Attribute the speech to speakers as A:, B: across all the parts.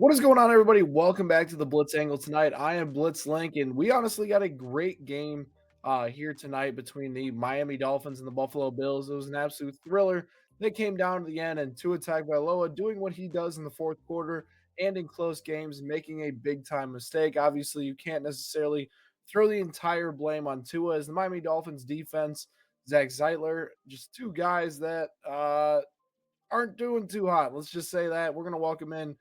A: What is going on, everybody? Welcome back to the Blitz Angle tonight. I am Blitz Link, and we honestly got a great game here tonight between the Miami Dolphins and the Buffalo Bills. It was an absolute thriller. They came down to the end, and Tua Tagovailoa doing what he does in the fourth quarter and in close games, making a big time mistake. Obviously, you can't necessarily throw the entire blame on Tua as the Miami Dolphins defense. Zach Zeitler, just two guys that aren't doing too hot. Let's just say that. We're going to welcome in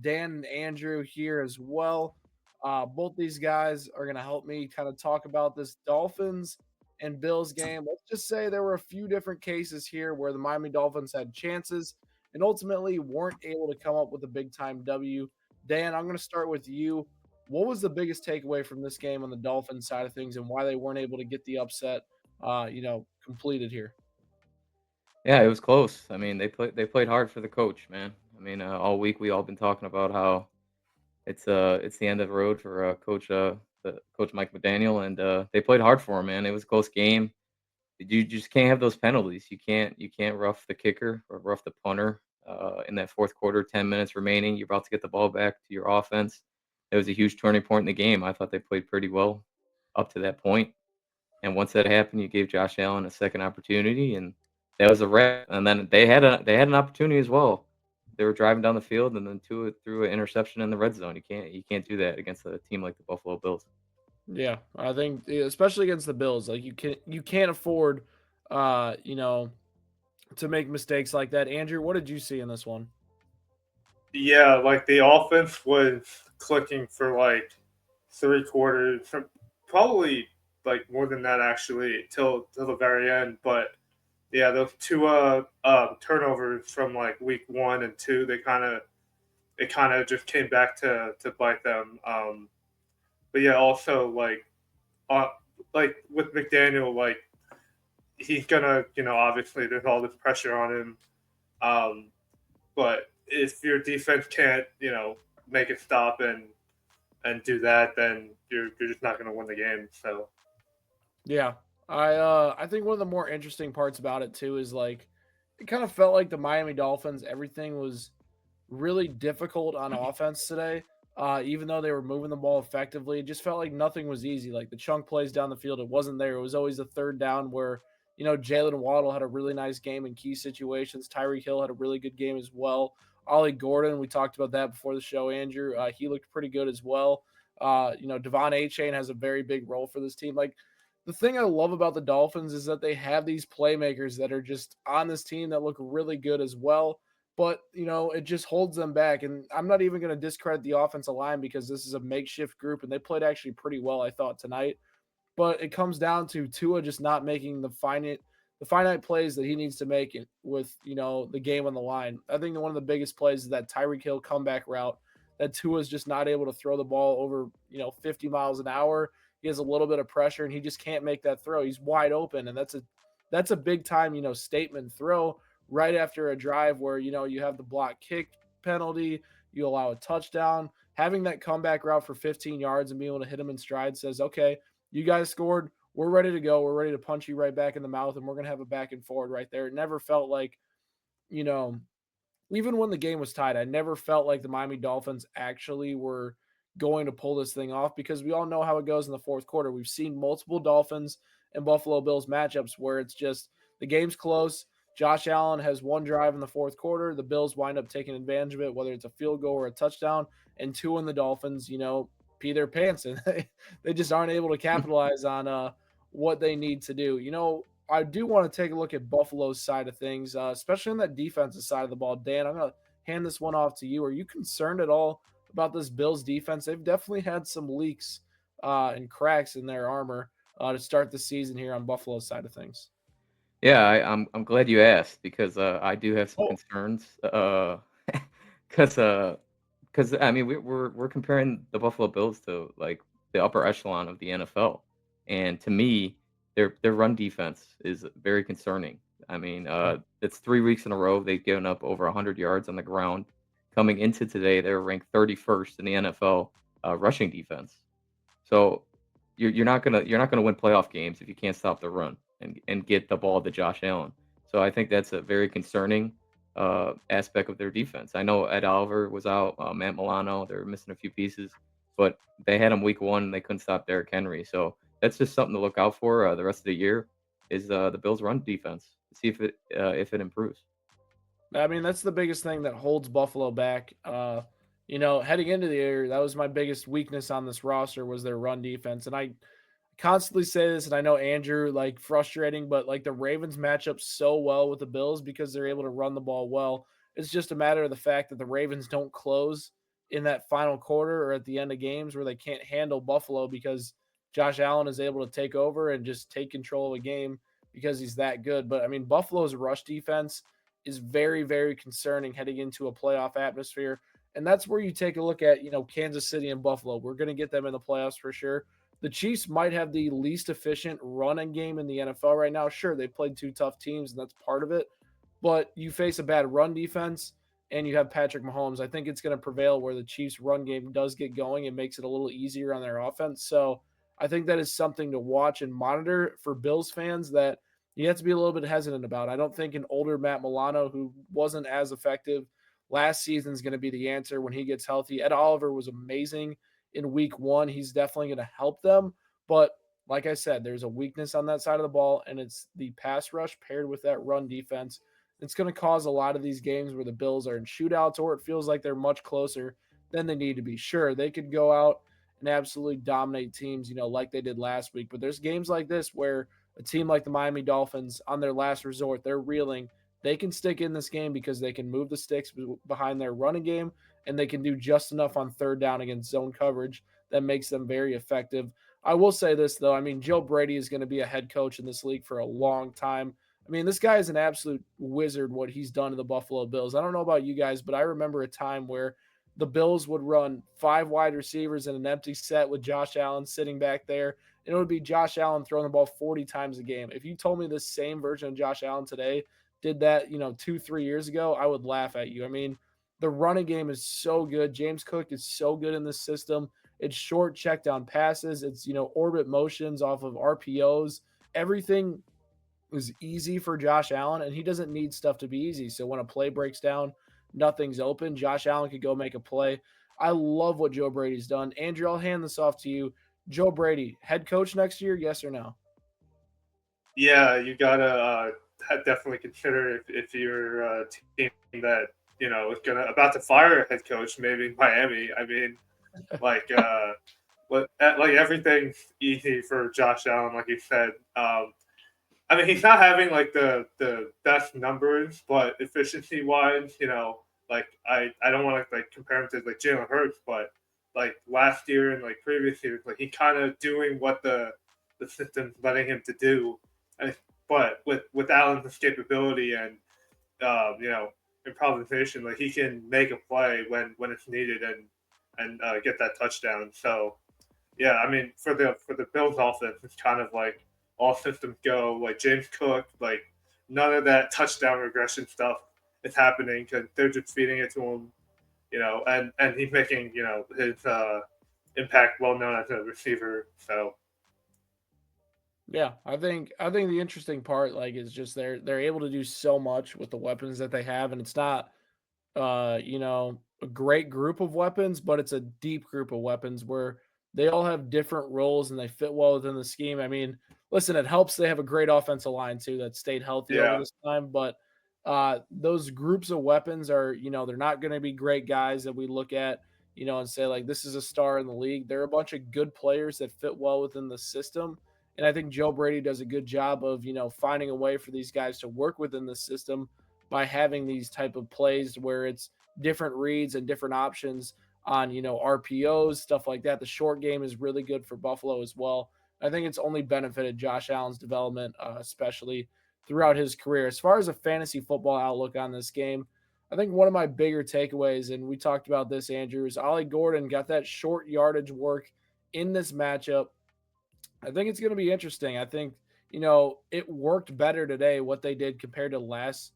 A: Dan and Andrew here as well. Both these guys are going to help me kind of talk about this Dolphins and Bills game. Let's just say there were a few different cases here where the Miami Dolphins had chances and ultimately weren't able to come up with a big time W. Dan, I'm going to start with you. What was the biggest takeaway from this game on the Dolphins side of things and why they weren't able to get the upset, completed here?
B: Yeah, it was close. I mean, they played hard for the coach, man. I mean, all week we all been talking about how it's the end of the road for the coach Mike McDaniel, and they played hard for him, man. It was a close game. You just can't have those penalties. You can't rough the kicker or rough the punter in that fourth quarter. 10 minutes remaining, you're about to get the ball back to your offense. It was a huge turning point in the game. I thought they played pretty well up to that point. And once that happened, you gave Josh Allen a second opportunity, and that was a wrap. And then they had an opportunity as well. They were driving down the field, and then Tua threw an interception in the red zone. You can't do that against a team like the Buffalo Bills.
A: Yeah, I think especially against the Bills, like you can't afford, uh, you know, to make mistakes like that. Andrew, what did you see in this one?
C: Yeah, like the offense was clicking for like three quarters, probably like more than that actually till the very end. But yeah, those two turnovers from like week one and two, it kind of just came back to bite them. But yeah, also uh, like with McDaniel, like he's gonna obviously there's all this pressure on him. Um, but if your defense can't make it stop and do that, then you're just not going to win the game. So
A: Yeah, I think one of the more interesting parts about it too is like it kind of felt like the Miami Dolphins. Everything was really difficult on offense today. Even though they were moving the ball effectively, it just felt like nothing was easy. Like the chunk plays down the field, it wasn't there. It was always a third down where, Jalen Waddle had a really nice game in key situations. Tyreek Hill had a really good game as well. Ollie Gordon, we talked about that before the show, Andrew. He looked pretty good as well. Devon A. Chain has a very big role for this team. Like the thing I love about the Dolphins is that they have these playmakers that are just on this team that look really good as well, but it just holds them back. And I'm not even going to discredit the offensive line because this is a makeshift group and they played actually pretty well, I thought, tonight. But it comes down to Tua just not making the finite plays that he needs to make it with the game on the line. I think that one of the biggest plays is that Tyreek Hill comeback route that Tua is just not able to throw the ball over 50 miles an hour. He has a little bit of pressure and he just can't make that throw. He's wide open, and that's a big time statement throw right after a drive where you have the block kick penalty, you allow a touchdown. Having that comeback route for 15 yards and being able to hit him in stride says, okay, you guys scored. We're ready to go. We're ready to punch you right back in the mouth, and we're going to have a back and forward right there. It never felt like, you know, even when the game was tied, I never felt like the Miami Dolphins actually were going to pull this thing off because we all know how it goes in the fourth quarter. We've seen multiple Dolphins and Buffalo Bills matchups where it's just the game's close. Josh Allen has one drive in the fourth quarter. The Bills wind up taking advantage of it, whether it's a field goal or a touchdown, and two in the Dolphins, pee their pants and they just aren't able to capitalize on what they need to do. I do want to take a look at Buffalo's side of things, especially on that defensive side of the ball. Dan, I'm going to hand this one off to you. Are you concerned at all about this Bills defense? They've definitely had some leaks and cracks in their armor to start the season here on Buffalo's side of things.
B: Yeah, I'm glad you asked because I do have some
A: Oh,
B: concerns. Because I mean we're comparing the Buffalo Bills to like the upper echelon of the NFL, and to me their run defense is very concerning. I mean, it's 3 weeks in a row they've given up over 100 yards on the ground. Coming into today, they were ranked 31st in the NFL rushing defense. So you're not gonna win playoff games if you can't stop the run and get the ball to Josh Allen. So I think that's a very concerning. aspect of their defense. I know Ed Oliver was out, Matt Milano, they're missing a few pieces, but they had him week 1 and they couldn't stop Derrick Henry. So that's just something to look out for the rest of the year is the Bills' run defense. See if it improves.
A: I mean, that's the biggest thing that holds Buffalo back. Heading into the year, that was my biggest weakness on this roster was their run defense. And I constantly say this, and I know Andrew, like, frustrating, but like the Ravens match up so well with the Bills because they're able to run the ball well. It's just a matter of the fact that the Ravens don't close in that final quarter or at the end of games where they can't handle Buffalo because Josh Allen is able to take over and just take control of a game because he's that good. But I mean, Buffalo's rush defense is very, very concerning heading into a playoff atmosphere. And that's where you take a look at, Kansas City and Buffalo. We're going to get them in the playoffs for sure. The Chiefs might have the least efficient running game in the NFL right now. Sure, they played two tough teams, and that's part of it. But you face a bad run defense, and you have Patrick Mahomes. I think it's going to prevail where the Chiefs' run game does get going and makes it a little easier on their offense. So I think that is something to watch and monitor for Bills fans that you have to be a little bit hesitant about. I don't think an older Matt Milano, who wasn't as effective last season, is going to be the answer when he gets healthy. Ed Oliver was amazing in week 1. He's definitely going to help them. But like I said, there's a weakness on that side of the ball, and it's the pass rush paired with that run defense. It's going to cause a lot of these games where the Bills are in shootouts or it feels like they're much closer than they need to be. Sure, they could go out and absolutely dominate teams, like they did last week. But there's games like this where a team like the Miami Dolphins, on their last resort, they're reeling. They can stick in this game because they can move the sticks behind their running game, and they can do just enough on third down against zone coverage that makes them very effective. I will say this, though. I mean, Joe Brady is going to be a head coach in this league for a long time. I mean, this guy is an absolute wizard, what he's done to the Buffalo Bills. I don't know about you guys, but I remember a time where the Bills would run 5 wide receivers in an empty set with Josh Allen sitting back there, and it would be Josh Allen throwing the ball 40 times a game. If you told me this same version of Josh Allen today did that, 2, 3 years ago, I would laugh at you. I mean, the running game is so good. James Cook is so good in this system. It's short check down passes. It's, orbit motions off of RPOs. Everything is easy for Josh Allen, and he doesn't need stuff to be easy. So when a play breaks down, nothing's open. Josh Allen could go make a play. I love what Joe Brady's done. Andrew, I'll hand this off to you. Joe Brady, head coach next year, yes or no?
C: Yeah, you gotta definitely consider if you're a team that is gonna about to fire a head coach, maybe Miami. I mean, like like everything's easy for Josh Allen, like you said. I mean, he's not having like the best numbers, but efficiency wise, like I don't want to like compare him to like Jalen Hurts, but like last year and like previous years, like he kind of doing what the system's letting him to do, and, but with Allen's escapability and improvisation, like he can make a play when it's needed and get that touchdown. So yeah, I mean for the Bills offense, it's kind of like all systems go. Like James Cook, like none of that touchdown regression stuff is happening because they're just feeding it to him, and he's making his impact well known as a receiver. So
A: Yeah, I think the interesting part like is just they're able to do so much with the weapons that they have, and it's not a great group of weapons, but it's a deep group of weapons where they all have different roles and they fit well within the scheme. I mean, listen, it helps they have a great offensive line too that stayed healthy over
C: yeah,
A: this time, but those groups of weapons are, they're not going to be great guys that we look at, and say like this is a star in the league. They're a bunch of good players that fit well within the system. And I think Joe Brady does a good job of, finding a way for these guys to work within the system by having these type of plays where it's different reads and different options on RPOs, stuff like that. The short game is really good for Buffalo as well. I think it's only benefited Josh Allen's development, especially throughout his career. As far as a fantasy football outlook on this game, I think one of my bigger takeaways, and we talked about this, Andrew, is Ollie Gordon got that short yardage work in this matchup. I think it's going to be interesting. I think it worked better today what they did compared to last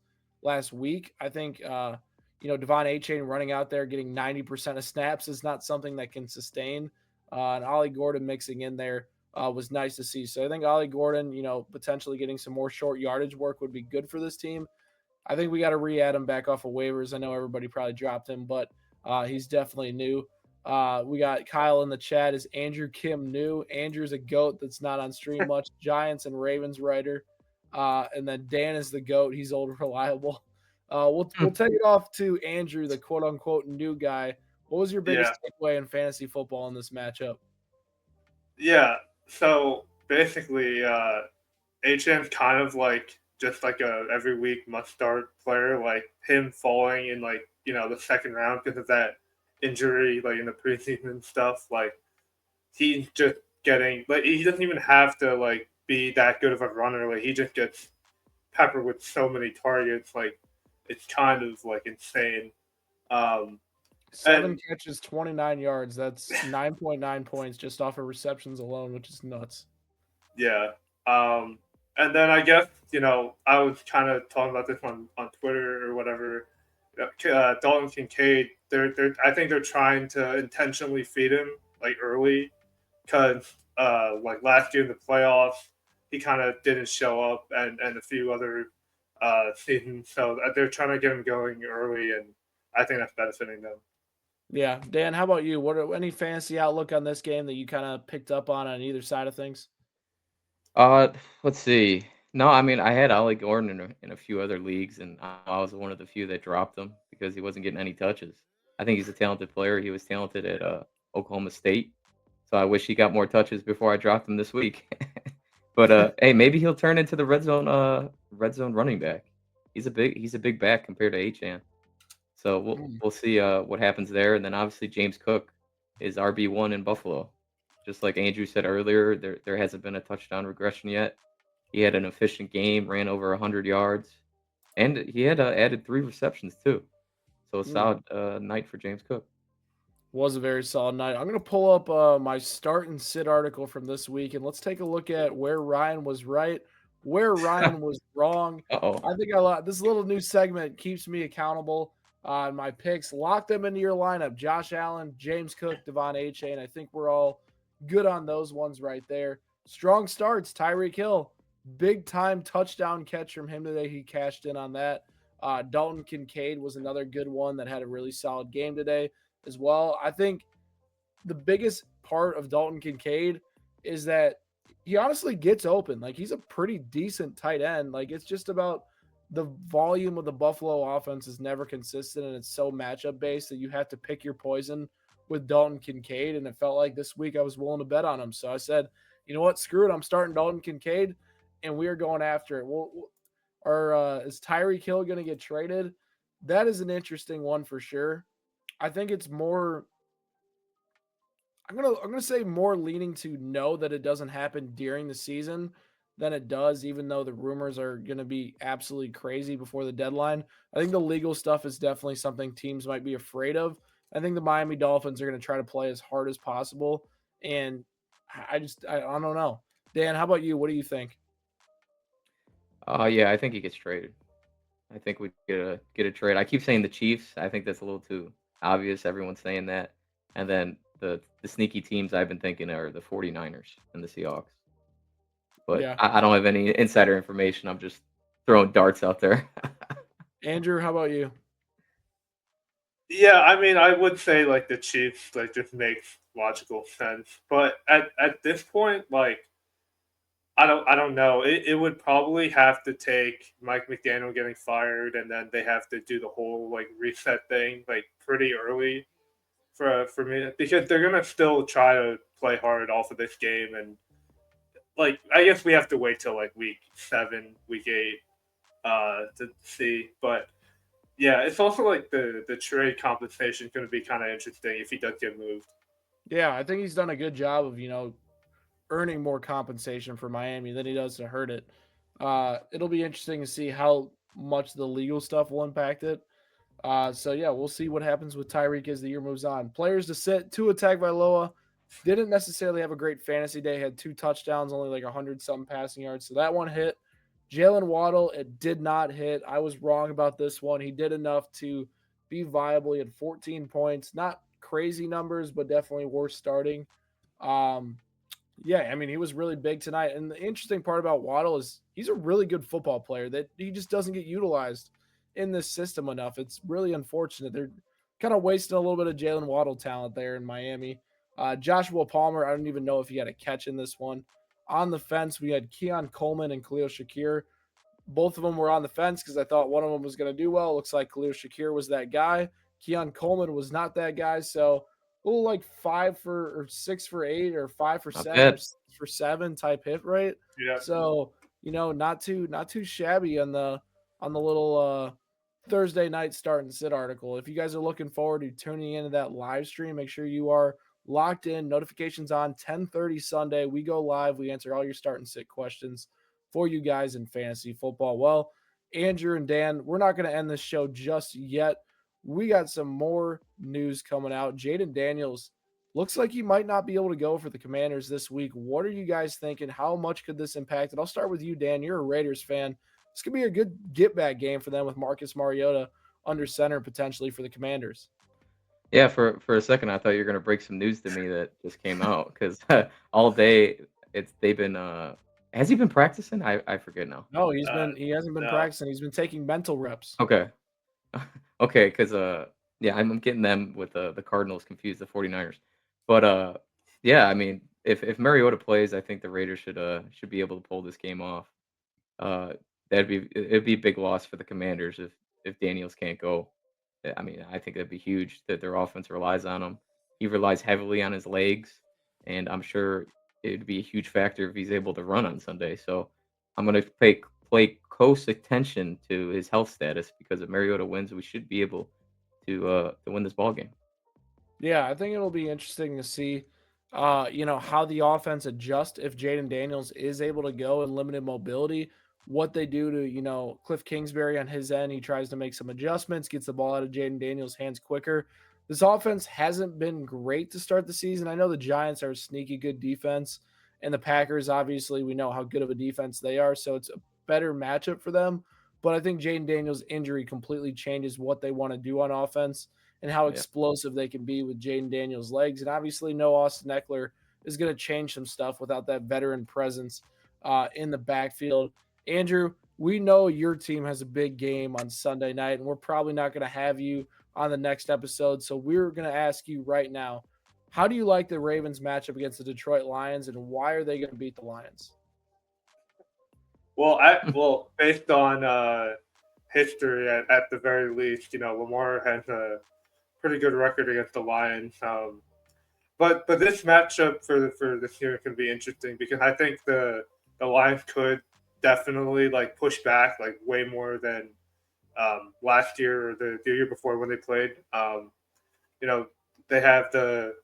A: week. I think Devon A Chain running out there getting 90% of snaps is not something that can sustain. And Ollie Gordon mixing in there was nice to see. So I think Ollie Gordon, potentially getting some more short yardage work would be good for this team. I think we got to re-add him back off of waivers. I know everybody probably dropped him, but he's definitely new. We got Kyle in the chat. Is Andrew Kim new? Andrew's a goat that's not on stream much. Giants and Ravens writer. And then Dan is the goat. He's old reliable. We'll take it off to Andrew, the quote unquote new guy. What was your
C: Yeah.
A: biggest takeaway in fantasy football in this matchup?
C: Yeah. So basically, HM's kind of like just like a every week must start player. Like him falling in like the second round because of that injury, like in the preseason and stuff. Like he's just getting like he doesn't even have to like be that good of a runner. Like he just gets peppered with so many targets. Like it's kind of like insane. Um,
A: 7 catches, 29 yards. That's 9.9 points just off of receptions alone, which is nuts.
C: Yeah. And then I guess, I was kind of talking about this on Twitter or whatever. Dalton Kincaid, I think they're trying to intentionally feed him like early because like last year in the playoffs, he kind of didn't show up and a few other seasons. So they're trying to get him going early, and I think that's benefiting them.
A: Yeah. Dan, how about you? What are any fantasy outlook on this game that you kind of picked up on either side of things?
B: Uh, let's see. No, I mean, I had Ollie Gordon in a few other leagues, and I was one of the few that dropped him because he wasn't getting any touches. I think he's a talented player. He was talented at Oklahoma State, so I wish he got more touches before I dropped him this week. But hey, maybe he'll turn into the red zone running back. He's a big back compared to Achan. So we'll see what happens there, and then obviously James Cook is RB1 in Buffalo. Just like Andrew said earlier, there hasn't been a touchdown regression yet. He had an efficient game, ran over 100 yards, and he had added 3 receptions too. So a solid night for James Cook.
A: Was a very solid night. I'm going to pull up my start and sit article from this week, and let's take a look at where Ryan was right, where Ryan was wrong.
B: Uh-oh.
A: I think this little new segment keeps me accountable on my picks. Lock them into your lineup. Josh Allen, James Cook, Devon Achane. I think we're all good on those ones right there. Strong starts. Tyreek Hill, big time touchdown catch from him today. He cashed in on that. Dalton Kincaid was another good one that had a really solid game today as well. I think the biggest part of Dalton Kincaid is that he honestly gets open. Like he's a pretty decent tight end. Like it's just about the volume of the Buffalo offense is never consistent, and it's so matchup based that you have to pick your poison with Dalton Kincaid. And it felt like this week I was willing to bet on him. So I said, you know what? Screw it. I'm starting Dalton Kincaid, and we are going after it. Is Tyreek Hill going to get traded? That is an interesting one for sure. I think it's more. I'm gonna say more leaning to know that it doesn't happen during the season than it does, even though the rumors are gonna be absolutely crazy before the deadline. I think the legal stuff is definitely something teams might be afraid of. I think the Miami Dolphins are gonna try to play as hard as possible, and I don't know. Dan, how about you? What do you think?
B: Yeah, I think he gets traded. I think we get a trade. I keep saying the Chiefs. I think that's a little too obvious. Everyone's saying that. And then the sneaky teams I've been thinking are the 49ers and the Seahawks. But
A: Yeah,
B: I don't have any insider information. I'm just throwing darts out there.
A: Andrew, how about you?
C: Yeah, I mean, I would say like the Chiefs like just makes logical sense, but at this point, like I don't know. It would probably have to take Mike McDaniel getting fired, and then they have to do the whole like reset thing like pretty early for me because they're gonna still try to play hard off of this game, and like I guess we have to wait till like week 7, week 8 to see. But yeah, it's also like the trade compensation is going to be kind of interesting if he does get moved.
A: Yeah, I think he's done a good job of earning more compensation for Miami than he does to hurt it. It'll be interesting to see how much the legal stuff will impact it. So yeah, we'll see what happens with Tyreek as the year moves on. Players to sit, Tua Tagovailoa didn't necessarily have a great fantasy day. Had 2 touchdowns, only like 100 something passing yards. So that one hit. Jalen Waddle, it did not hit. I was wrong about this one. He did enough to be viable. He had 14 points, not crazy numbers, but definitely worth starting. Um, yeah, I mean, he was really big tonight. And the interesting part about Waddle is he's a really good football player that he just doesn't get utilized. in this system enough. It's really unfortunate. They're kind of wasting a little bit of Jalen Waddle talent there in Miami. Joshua Palmer, I don't even know if he had a catch in this one. On the fence, we had Keon Coleman and Khalil Shakir. Both of them were on the fence because I thought one of them was going to do well. Looks like Khalil Shakir was that guy. Keon Coleman was not that guy. So a little like 5 for 6 for 8 or 5 for 7 or
B: Not bad.
A: 6 for 7 type hit rate.
C: Yeah.
A: So not too shabby on the little Thursday night start and sit article. If you guys are looking forward to tuning into that live stream, make sure you are locked in. Notifications on 10:30 Sunday. We go live. We answer all your start and sit questions for you guys in fantasy football. Well, Andrew and Dan, we're not going to end this show just yet. We got some more news coming out. Jaden Daniels looks like he might not be able to go for the Commanders this week. What are you guys thinking? How much could this impact it? I'll start with you, Dan. You're a Raiders fan. This could be a good get back game for them with Marcus Mariota under center potentially for the Commanders.
B: Yeah, for a second, I thought you were gonna break some news to me that just came out because all day they've been. Has he been practicing? I forget now.
A: No,
C: Uh,
A: he hasn't been
C: no.
A: practicing. He's been taking mental reps.
B: Okay. Okay, because yeah, I'm getting them with the Cardinals confused, the 49ers. But yeah, I mean, if Mariota plays, I think the Raiders should be able to pull this game off. Uh, it'd be a big loss for the Commanders if Daniels can't go. I mean, I think that'd be huge that their offense relies on him. He relies heavily on his legs, and I'm sure it'd be a huge factor if he's able to run on Sunday. So I'm gonna play close attention to his health status because if Mariota wins, we should be able to win this ball game.
A: Yeah, I think it'll be interesting to see, how the offense adjusts if Jaden Daniels is able to go in limited mobility. What they do to, Cliff Kingsbury on his end, he tries to make some adjustments, gets the ball out of Jaden Daniels' hands quicker. This offense hasn't been great to start the season. I know the Giants are a sneaky good defense, and the Packers, obviously, we know how good of a defense they are, so it's a better matchup for them. But I think Jaden Daniels' injury completely changes what they want to do on offense and how
B: Yeah,
A: explosive they can be with Jaden Daniels' legs. And obviously, no Austin Eckler is going to change some stuff without that veteran presence in the backfield. Andrew, we know your team has a big game on Sunday night, and we're probably not going to have you on the next episode. So we're going to ask you right now, how do you like the Ravens matchup against the Detroit Lions, and why are they going to beat the Lions?
C: Well, based on history, at the very least, Lamar has a pretty good record against the Lions. But this matchup for this year can be interesting because I think the Lions could definitely like push back like way more than last year or the year before when they played. You know, they have the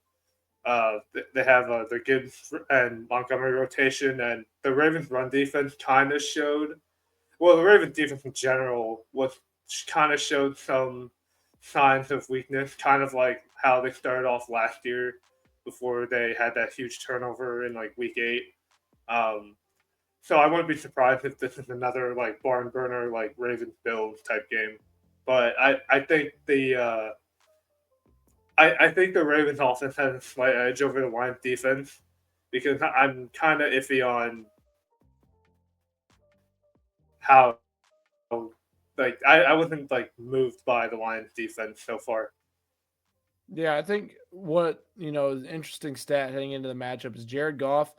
C: Gibbs and Montgomery rotation, and the Ravens' run defense kind of showed. Well, the Ravens' defense in general was kind of showed some signs of weakness, kind of like how they started off last year before they had that huge turnover in like week 8. Um, so I wouldn't be surprised if this is another like barn burner like Ravens Bills type game. But I think the Ravens offense has a slight edge over the Lions defense because I'm kind of iffy on how like I wasn't like moved by the Lions defense so far.
A: Yeah, I think what, is an interesting stat heading into the matchup is Jared Goff,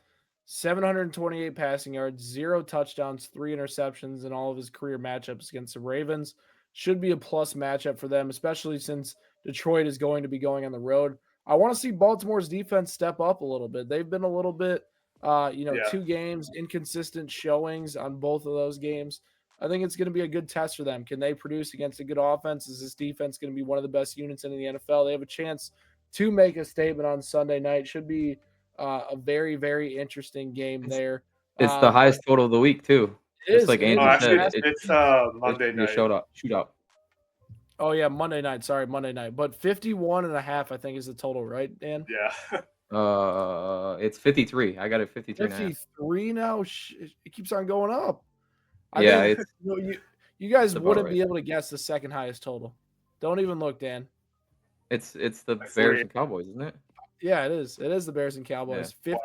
A: 728 passing yards, 0 touchdowns, 3 interceptions in all of his career matchups against the Ravens. Should be a plus matchup for them, especially since Detroit is going to be going on the road. I want to see Baltimore's defense step up a little bit. They've been a little bit,
C: Yeah,
A: 2 games, inconsistent showings on both of those games. I think it's going to be a good test for them. Can they produce against a good offense? Is this defense going to be one of the best units in the NFL? They have a chance to make a statement on Sunday night. Should be a very, very interesting game
B: it's
A: there.
B: it's the
A: But
B: highest total of the week too. Just like
A: it is.
C: oh,
B: Andrew
A: It's
C: actually,
B: said,
C: it's,
A: fast.
C: it's
B: it
C: Monday
B: should be a
C: night.
B: shootout.
A: Oh, yeah, Monday night. Sorry, Monday night. But 51.5, I think, is the total, right, Dan?
C: Yeah,
B: It's 53. I got it 53 and a half.
A: 53 now? It keeps on going up. I
B: Yeah,
A: think you guys
B: it's about
A: wouldn't
B: right.
A: be able to guess the second highest total. Don't even look, Dan.
B: It's the
C: like
B: Bears
C: 40.
B: and Cowboys, isn't it?
A: Yeah, it is. It is the Bears and
B: Yeah.
A: Cowboys.
C: Wow,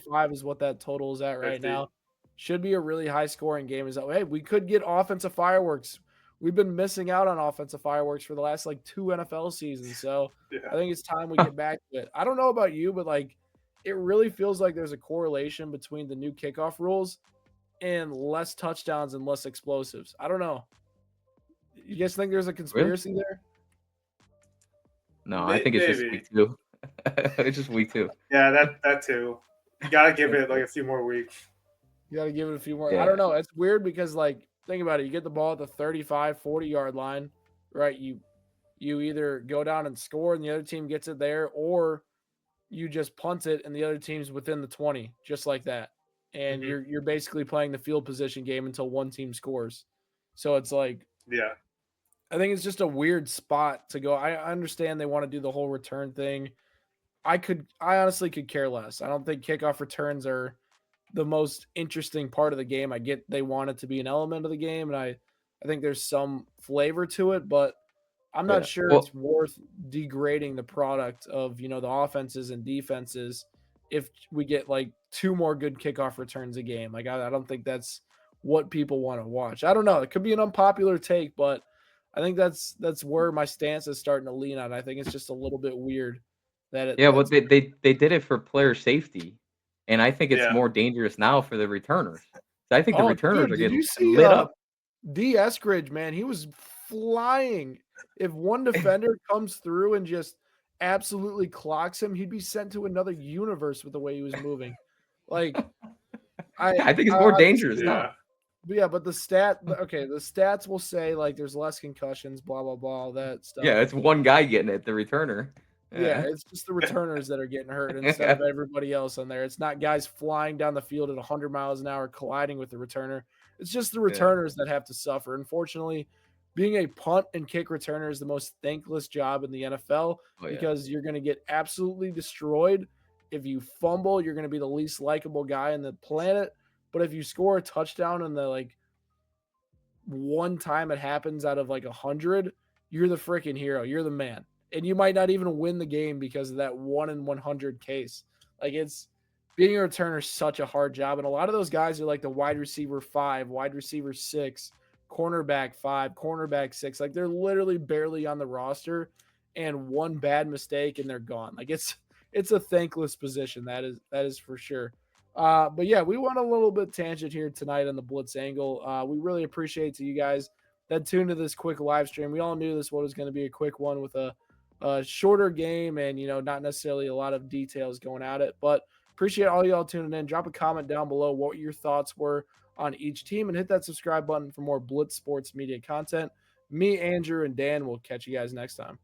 A: 50.5 is what that total is at right
C: 50.
A: now. Should be a really high scoring game. Is that hey, we could get offensive fireworks we've been missing out on offensive fireworks for the last like 2 NFL seasons. So I
C: Yeah.
A: think it's time we get back to it. I don't know about you, but like it really feels like there's a correlation between the new kickoff rules and less touchdowns and less explosives. I don't know. You guys think there's a
B: Really?
A: conspiracy there?
B: No, I think it's just
C: Maybe.
B: week 2. It's just week 2.
C: Yeah, that too. You gotta give
B: That's
C: it like
B: it.
C: a few more weeks.
A: You got to give it a few more. I
B: Yeah.
A: don't know. It's weird because like think about it. You get the ball at the 35, 40-yard line, right? You either go down and score and the other team gets it there, or you just punt it and the other team's within the 20, just like that. And
C: Hmm.
A: you're basically playing the field position game until one team scores. So it's like
C: Yeah.
A: I think it's just a weird spot to go. I understand they want to do the whole return thing. I honestly could care less. I don't think kickoff returns are the most interesting part of the game. I get they want it to be an element of the game, and I think there's some flavor to it, but I'm not
B: Yeah.
A: sure it's
B: Well,
A: worth degrading the product of the offenses and defenses if we get like 2 more good kickoff returns a game. Like I don't think that's what people want to watch. I don't know. It could be an unpopular take, but I think that's where my stance is starting to lean on. I think it's just a little bit weird that
B: yeah, well,
A: that's
B: they did it for player safety, and I think it's
C: Yeah.
B: more dangerous now for the returners. So I think the
A: oh
B: returners
A: dude,
B: are
A: did you
B: getting
A: see
B: lit up.
A: D. Eskridge, man, he was flying. If one defender comes through and just absolutely clocks him, he'd be sent to another universe with the way he was moving. Like
B: Yeah, I think it's
A: I
B: more dangerous
A: honestly,
B: now.
C: Yeah.
A: yeah, but okay, the stats will say like there's less concussions, blah blah blah, all that
B: Yeah,
A: stuff.
B: it's one guy getting it, the returner.
A: Yeah,
B: Yeah.
A: it's just the returners that are getting hurt instead of everybody else on there. It's not guys flying down the field at 100 miles an hour colliding with the returner. It's just the
B: Yeah.
A: returners that have to suffer. Unfortunately, being a punt and kick returner is the most thankless job in the NFL
B: Oh, yeah.
A: because you're going to get absolutely destroyed. If you fumble, you're going to be the least likable guy on the planet. But if you score a touchdown in the like one time it happens out of like 100, you're the freaking hero. You're the man. And you might not even win the game because of that 1 in 100 case. Like it's being a returner is such a hard job. And a lot of those guys are like the wide receiver 5, wide receiver 6, cornerback 5, cornerback 6. Like they're literally barely on the roster and one bad mistake and they're gone. Like it's a thankless position. That is for sure. But yeah, we went a little bit tangent here tonight on the Blitz angle. We really appreciate to you guys that tuned to this quick live stream. We all knew this was going to be a quick one with a shorter game and not necessarily a lot of details going at it. But appreciate all y'all tuning in. Drop a comment down below what your thoughts were on each team and hit that subscribe button for more Blitz Sports Media content. Me, Andrew, and Dan will catch you guys next time.